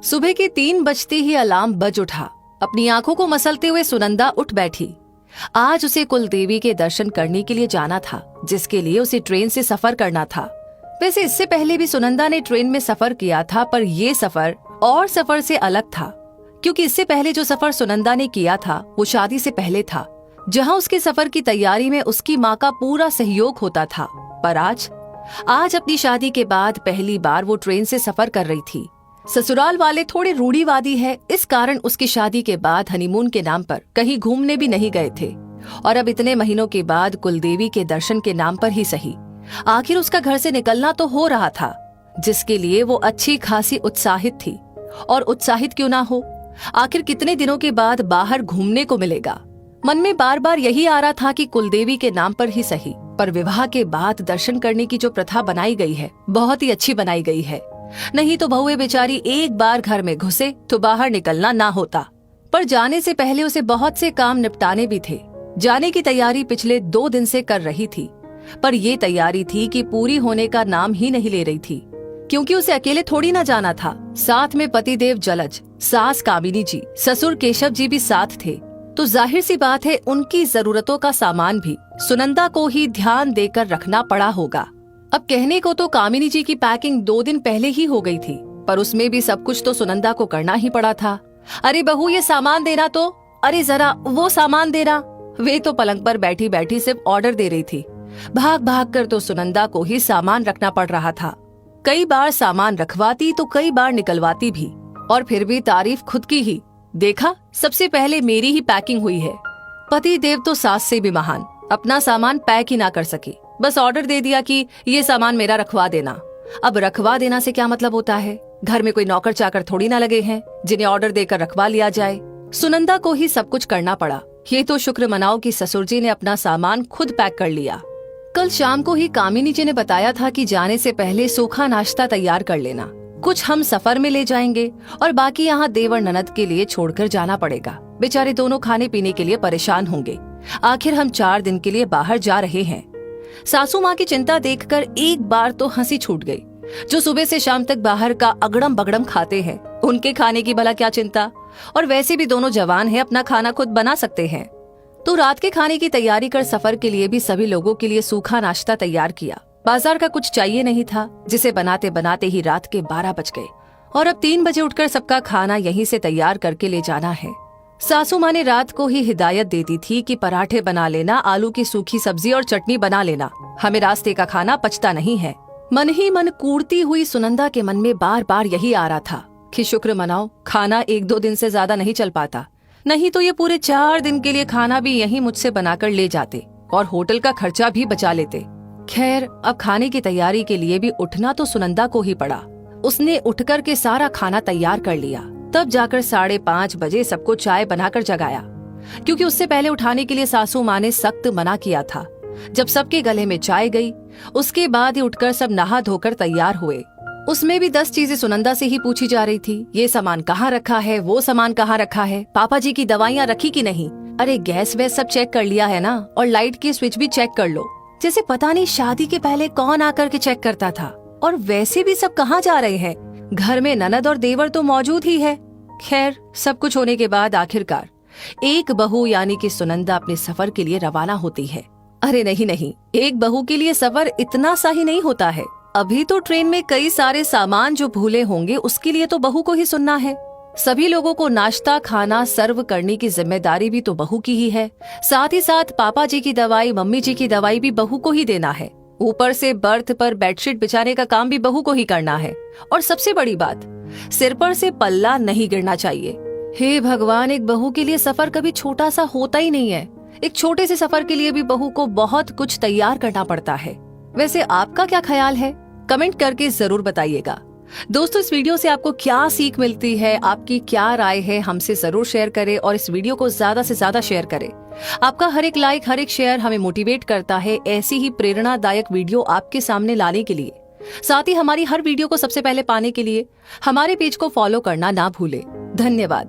सुबह के 3 बजते ही अलार्म बज उठा। अपनी आंखों को मसलते हुए सुनंदा उठ बैठी। आज उसे कुलदेवी के दर्शन करने के लिए जाना था, जिसके लिए उसे ट्रेन से सफर करना था। वैसे इससे पहले भी सुनंदा ने ट्रेन में सफर किया था, पर ये सफर और सफर से अलग था, क्योंकि इससे पहले जो सफर सुनंदा ने किया था वो शादी से पहले था, जहां उसके सफर की तैयारी में उसकी माँ का पूरा सहयोग होता था। पर आज अपनी शादी के बाद पहली बार वो ट्रेन से सफर कर रही थी। ससुराल वाले थोड़े रूढ़िवादी है, इस कारण उसकी शादी के बाद हनीमून के नाम पर कहीं घूमने भी नहीं गए थे, और अब इतने महीनों के बाद कुलदेवी के दर्शन के नाम पर ही सही आखिर उसका घर से निकलना तो हो रहा था, जिसके लिए वो अच्छी खासी उत्साहित थी। और उत्साहित क्यों ना हो, आखिर कितने दिनों के बाद बाहर घूमने को मिलेगा। मन में बार बार यही आ रहा था कि कुलदेवी के नाम पर ही सही, पर विवाह के बाद दर्शन करने की जो प्रथा बनाई गई है बहुत ही अच्छी बनाई गई है। नहीं तो बहुए बेचारी एक बार घर में घुसे तो बाहर निकलना ना होता। पर जाने से पहले उसे बहुत से काम निपटाने भी थे। जाने की तैयारी पिछले 2 दिन से कर रही थी, पर ये तैयारी थी कि पूरी होने का नाम ही नहीं ले रही थी, क्योंकि उसे अकेले थोड़ी ना जाना था। साथ में पतिदेव जलज, सास कामिनी जी, ससुर केशव जी भी साथ थे, तो जाहिर सी बात है उनकी जरूरतों का सामान भी सुनंदा को ही ध्यान देकर रखना पड़ा होगा। अब कहने को तो कामिनी जी की पैकिंग 2 दिन पहले ही हो गई थी, पर उसमें भी सब कुछ तो सुनंदा को करना ही पड़ा था। अरे बहू ये सामान देना, तो अरे जरा वो सामान देना। वे तो पलंग पर बैठी बैठी सिर्फ ऑर्डर दे रही थी। भाग भाग कर तो सुनंदा को ही सामान रखना पड़ रहा था। कई बार सामान रखवाती तो कई बार निकलवाती भी, और फिर भी तारीफ खुद की ही। देखा, सबसे पहले मेरी ही पैकिंग हुई है। पति देव तो सास से भी महान, अपना सामान पैक ही ना कर सके, बस ऑर्डर दे दिया कि ये सामान मेरा रखवा देना। अब रखवा देना से क्या मतलब होता है? घर में कोई नौकर चाकर थोड़ी ना लगे हैं जिन्हें ऑर्डर देकर रखवा लिया जाए। सुनंदा को ही सब कुछ करना पड़ा। ये तो शुक्र मनाओ कि ससुर जी ने अपना सामान खुद पैक कर लिया। कल शाम को ही कामिनी जी ने बताया था कि जाने से पहले सूखा नाश्ता तैयार कर लेना, कुछ हम सफर में ले जाएंगे और बाकी यहाँ देवर ननद के लिए छोड़कर जाना पड़ेगा। बेचारे दोनों खाने पीने के लिए परेशान होंगे, आखिर हम 4 दिन के लिए बाहर जा रहे हैं। सासू माँ की चिंता देखकर एक बार तो हंसी छूट गई। जो सुबह से शाम तक बाहर का अगड़म बगड़म खाते हैं, उनके खाने की भला क्या चिंता, और वैसे भी दोनों जवान हैं, अपना खाना खुद बना सकते हैं। तो रात के खाने की तैयारी कर सफर के लिए भी सभी लोगों के लिए सूखा नाश्ता तैयार किया। बाजार का कुछ चाहिए नहीं था, जिसे बनाते बनाते ही रात के 12 बज गए, और अब 3 बजे उठकर सबका खाना यहीं से तैयार करके ले जाना है। सासू माँ ने रात को ही हिदायत दे दी थी कि पराठे बना लेना, आलू की सूखी सब्जी और चटनी बना लेना, हमें रास्ते का खाना पचता नहीं है। मन ही मन कूड़ती हुई सुनंदा के मन में बार बार यही आ रहा था कि शुक्र मनाओ खाना 1-2 दिन से ज्यादा नहीं चल पाता, नहीं तो ये पूरे 4 दिन के लिए खाना भी यहीं मुझसे बनाकर ले जाते और होटल का खर्चा भी बचा लेते। खैर, अब खाने की तैयारी के लिए भी उठना तो सुनंदा को ही पड़ा। उसने उठकर के सारा खाना तैयार कर लिया, तब जाकर 5:30 बजे सबको चाय बनाकर जगाया, क्योंकि उससे पहले उठाने के लिए सासू माँ ने सख्त मना किया था। जब सबके गले में चाय गई, उसके बाद ही उठकर सब नहा धोकर तैयार हुए। उसमें भी 10 चीजें सुनंदा से ही पूछी जा रही थी। ये सामान कहाँ रखा है, वो सामान कहाँ रखा है, पापा जी की दवाइयाँ रखी कि नहीं, अरे गैस वैस सब चेक कर लिया है ना, और लाइट की स्विच भी चेक कर लो। जैसे पता नहीं शादी के पहले कौन आकर के चेक करता था। और वैसे भी सब कहाँ जा रहे हैं, घर में ननद और देवर तो मौजूद ही है। खैर, सब कुछ होने के बाद आखिरकार एक बहू यानी कि सुनंदा अपने सफर के लिए रवाना होती है। अरे नहीं, एक बहू के लिए सफर इतना सा ही नहीं होता है। अभी तो ट्रेन में कई सारे सामान जो भूले होंगे, उसके लिए तो बहू को ही सुनना है। सभी लोगों को नाश्ता खाना सर्व करने की जिम्मेदारी भी तो बहू की ही है। साथ ही साथ पापा जी की दवाई, मम्मी जी की दवाई भी बहू को ही देना है। ऊपर से बर्थ पर बेडशीट बिछाने का काम भी बहू को ही करना है। और सबसे बड़ी बात, सिर पर से पल्ला नहीं गिरना चाहिए। हे भगवान, एक बहू के लिए सफर कभी छोटा सा होता ही नहीं है। एक छोटे से सफर के लिए भी बहू को बहुत कुछ तैयार करना पड़ता है। वैसे आपका क्या ख्याल है, कमेंट करके जरूर बताइएगा। दोस्तों, इस वीडियो से आपको क्या सीख मिलती है, आपकी क्या राय है, हमसे जरूर शेयर करें और इस वीडियो को ज्यादा से ज्यादा शेयर करें। आपका हर एक लाइक, हर एक शेयर हमें मोटिवेट करता है ऐसी ही प्रेरणादायक वीडियो आपके सामने लाने के लिए। साथ ही हमारी हर वीडियो को सबसे पहले पाने के लिए हमारे पेज को फॉलो करना ना भूलें। धन्यवाद।